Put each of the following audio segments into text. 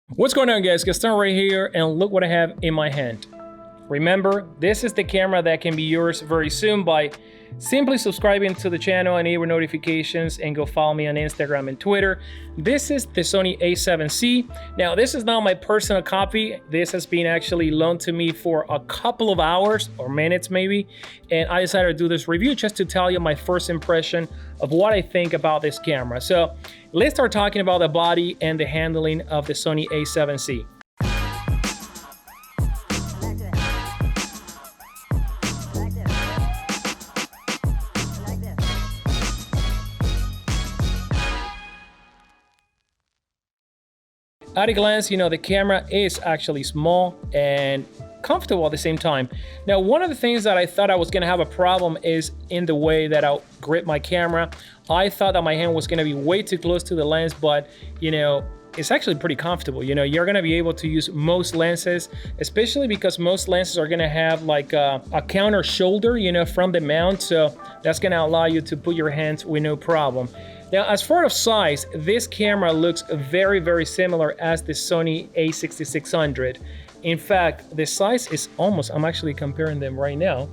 What's going on, guys? Gaston right here, and look what I have in my hand. Remember, this is the camera that can be yours very soon by simply subscribing to the channel, enable notifications, and go follow me on Instagram and Twitter. This is the Sony A7C. Now, this is not my personal copy. This has been actually loaned to me for a couple of hours or minutes maybe, and I decided to do this review just to tell you my first impression of what I think about this camera. So let's start talking about the body and the handling of the Sony A7C. At a glance, the camera is actually small and comfortable at the same time. Now, one of the things that I thought I was gonna have a problem is in the way that I'll grip my camera. I thought that my hand was gonna be way too close to the lens, but it's actually pretty comfortable. You're gonna be able to use most lenses, especially because most lenses are gonna have like a counter shoulder, from the mount. So that's gonna allow you to put your hands with no problem. Now, as far as size, this camera looks very, very similar as the Sony A6600. In fact, the size is almost, I'm actually comparing them right now.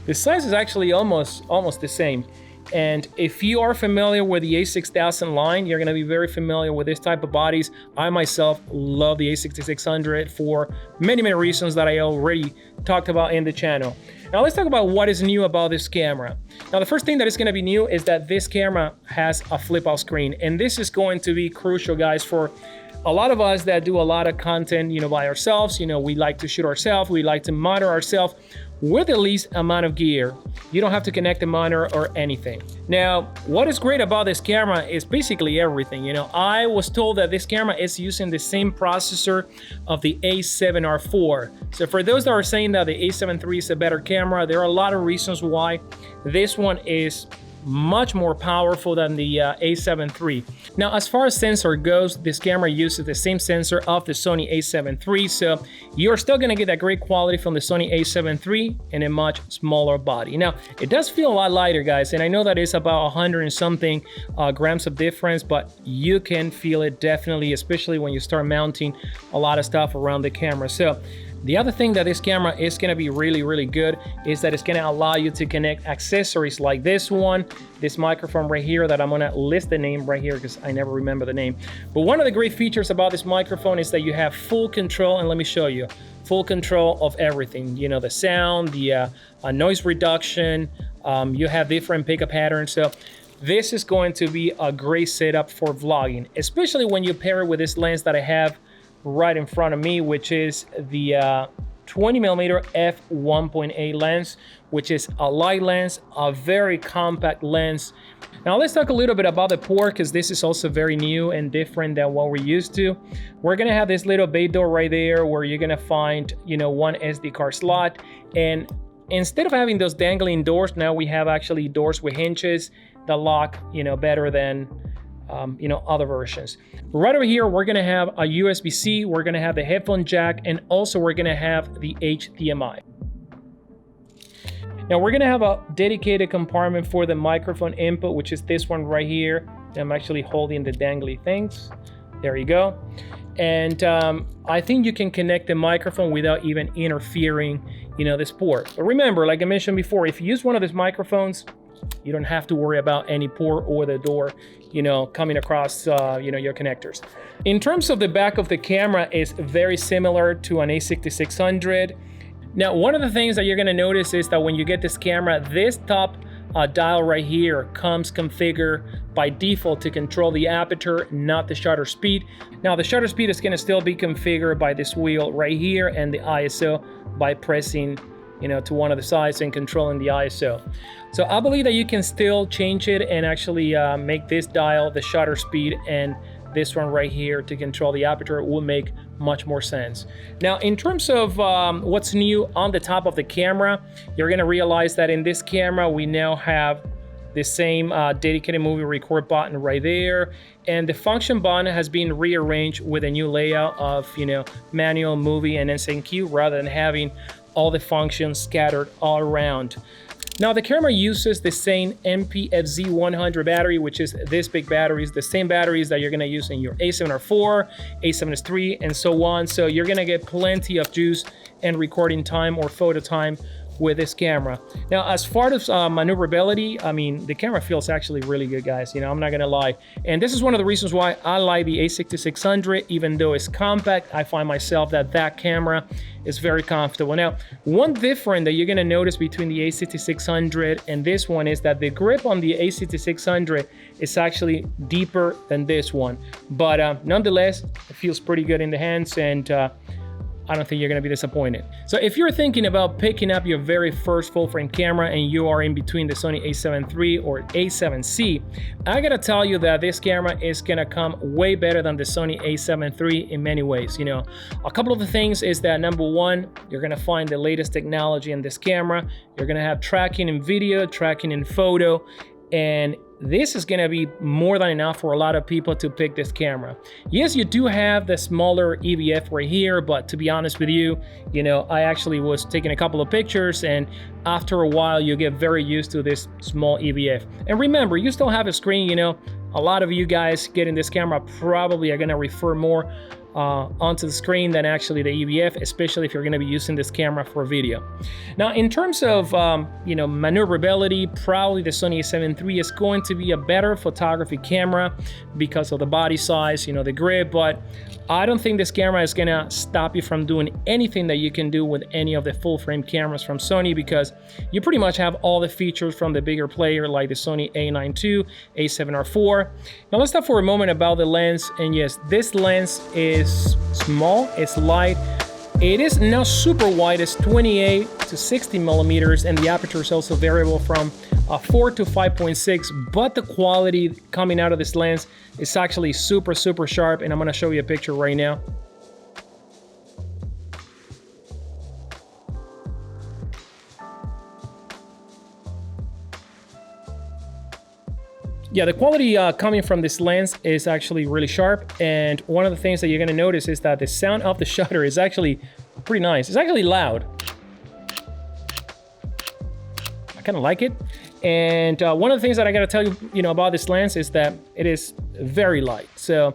The size is actually almost the same. And if you are familiar with the A6000 line, you're gonna be very familiar with this type of bodies. I myself love the A6600 for many, many reasons that I already talked about in the channel. Now let's talk about what is new about this camera. Now the first thing that is gonna be new is that this camera has a flip out screen. And this is going to be crucial, guys, for a lot of us that do a lot of content, by ourselves. We like to shoot ourselves, we like to monitor ourselves with the least amount of gear. You don't have to connect the monitor or anything. Now, what is great about this camera is basically everything. I was told that this camera is using the same processor of the A7R4. So for those that are saying that the A7 III is a better camera, there are a lot of reasons why. This one is much more powerful than the A7 III. Now, as far as sensor goes, this camera uses the same sensor of the Sony A7 III, so you're still gonna get that great quality from the Sony A7 III in a much smaller body. Now, it does feel a lot lighter, guys, and I know that it's about 100 and something grams of difference, but you can feel it definitely, especially when you start mounting a lot of stuff around the camera. So the other thing that this camera is gonna be really, really good is that it's gonna allow you to connect accessories like this one, this microphone right here that I'm gonna list the name right here because I never remember the name. But one of the great features about this microphone is that you have full control, and let me show you, full control of everything. The sound, the noise reduction, you have different pickup patterns. So this is going to be a great setup for vlogging, especially when you pair it with this lens that I have right in front of me, which is the 20mm f1.8 lens, which is a light lens, a very compact lens. Now let's talk a little bit about the port, because this is also very new and different than what we're used to. We're gonna have this little bay door right there where you're gonna find one SD card slot, and instead of having those dangling doors, now we have actually doors with hinges that lock better than other versions. Right over here, we're gonna have a USB-C, we're gonna have the headphone jack, and also we're gonna have the HDMI. Now we're gonna have a dedicated compartment for the microphone input, which is this one right here. I'm actually holding the dangly things. There you go. And I think you can connect the microphone without even interfering, this port. But remember, like I mentioned before, if you use one of these microphones, you don't have to worry about any port or the door, coming across, your connectors. In terms of the back of the camera, is very similar to an A6600. Now, one of the things that you're gonna notice is that when you get this camera, this top dial right here comes configured by default to control the aperture, not the shutter speed. Now, the shutter speed is gonna still be configured by this wheel right here, and the ISO by pressing to one of the sides and controlling the ISO. So I believe that you can still change it and actually make this dial the shutter speed, and this one right here to control the aperture will make much more sense. Now, in terms of what's new on the top of the camera, you're gonna realize that in this camera, we now have the same dedicated movie record button right there, and the function button has been rearranged with a new layout of manual, movie, and SNQ, rather than having all the functions scattered all around. Now the camera uses the same APSC 100 battery, which is this big batteries, the same batteries that you're gonna use in your A7R4, A7S3, and so on. So you're gonna get plenty of juice and recording time or photo time with this camera. Now, as far as maneuverability, I mean, the camera feels actually really good, guys. You know, I'm not gonna lie. And this is one of the reasons why I like the A6600, even though it's compact. I find myself that camera is very comfortable. Now, one difference that you're gonna notice between the A6600 and this one is that the grip on the A6600 is actually deeper than this one. But nonetheless, it feels pretty good in the hands, and I don't think you're gonna be disappointed. So if you're thinking about picking up your very first full frame camera and you are in between the Sony A7 III or A7C, I gotta tell you that this camera is gonna come way better than the Sony A7 III in many ways. You know, a couple of the things is that number one, you're gonna find the latest technology in this camera. You're gonna have tracking in video, tracking in photo, and this is gonna be more than enough for a lot of people to pick this camera. Yes, you do have the smaller EVF right here, but to be honest with you, you know, I actually was taking a couple of pictures, and after a while, you get very used to this small EVF. And remember, you still have a screen. You know, a lot of you guys getting this camera probably are gonna refer more onto the screen than actually the EVF, especially if you're going to be using this camera for video. Now, in terms of you know, maneuverability, probably the Sony A7 III is going to be a better photography camera because of the body size, you know, the grip, but I don't think this camera is going to stop you from doing anything that you can do with any of the full frame cameras from Sony, because you pretty much have all the features from the bigger player like the Sony A9 II, A7R4. Now let's talk for a moment about the lens. And yes, this lens is small, it's light, it is not super wide, it's 28 to 60 millimeters, and the aperture is also variable from 4 to 5.6, but the quality coming out of this lens is actually super sharp, and I'm going to show you a picture right now. Yeah, the quality coming from this lens is actually really sharp, and one of the things that you're gonna notice is that the sound of the shutter is actually pretty nice. It's actually loud. I kind of like it. And one of the things that I gotta tell you, you know, about this lens is that it is very light. So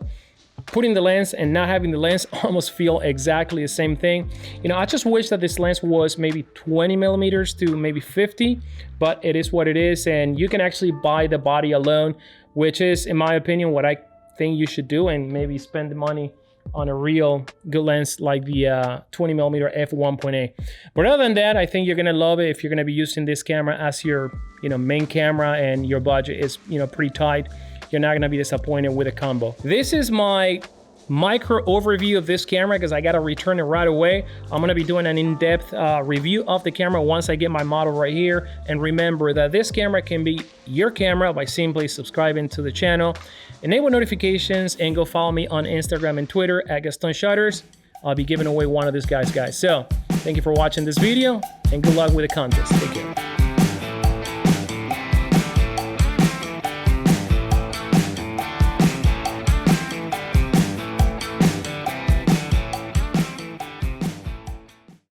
putting the lens and not having the lens almost feel exactly the same thing. You know, I just wish that this lens was maybe 20 millimeters to maybe 50, but it is what it is, and you can actually buy the body alone, which is, in my opinion, what I think you should do, and maybe spend the money on a real good lens like the 20 millimeter f1.8. But other than that, I think you're gonna love it if you're gonna be using this camera as your, you know, main camera, and your budget is, you know, pretty tight. You're not gonna be disappointed with a combo. This is my micro overview of this camera because I gotta return it right away. I'm gonna be doing an in-depth review of the camera once I get my model right here. And remember that this camera can be your camera by simply subscribing to the channel, enable notifications, and go follow me on Instagram and Twitter at Gaston Shutters. I'll be giving away one of these guys. So thank you for watching this video, and good luck with the contest. Take care.